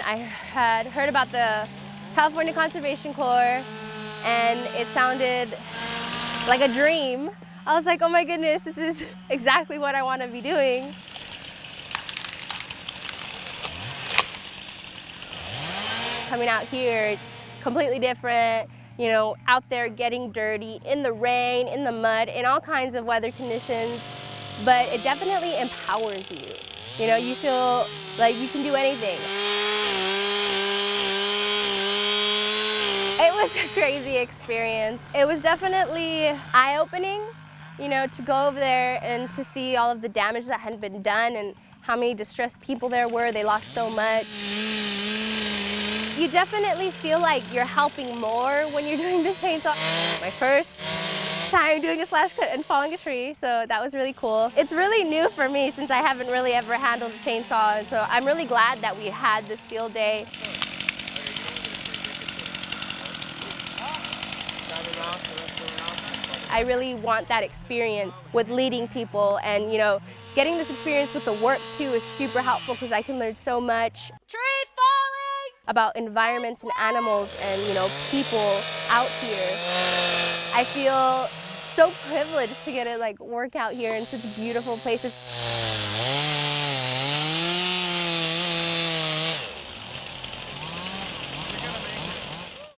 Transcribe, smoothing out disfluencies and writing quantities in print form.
I had heard about the California Conservation Corps, and it sounded like a dream. I was like, oh my goodness, this is exactly what I want to be doing. Coming out here, completely different, you know, out there getting dirty, in the rain, in the mud, in all kinds of weather conditions, but it definitely empowers you. You know, you feel like you can do anything. It was a crazy experience. It was definitely eye-opening, you know, to go over there and to see all of the damage that had been done and how many distressed people there were. They lost so much. You definitely feel like you're helping more when you're doing the chainsaw. My first time doing a slash cut and falling a tree, so that was really cool. It's really new for me since I haven't really ever handled a chainsaw, and so I'm really glad that we had this field day. I really want that experience with leading people, and you know, getting this experience with the work too is super helpful because I can learn so much. Tree falling! About environments and animals and, you know, people out here. I feel so privileged to get to like work out here in such beautiful places.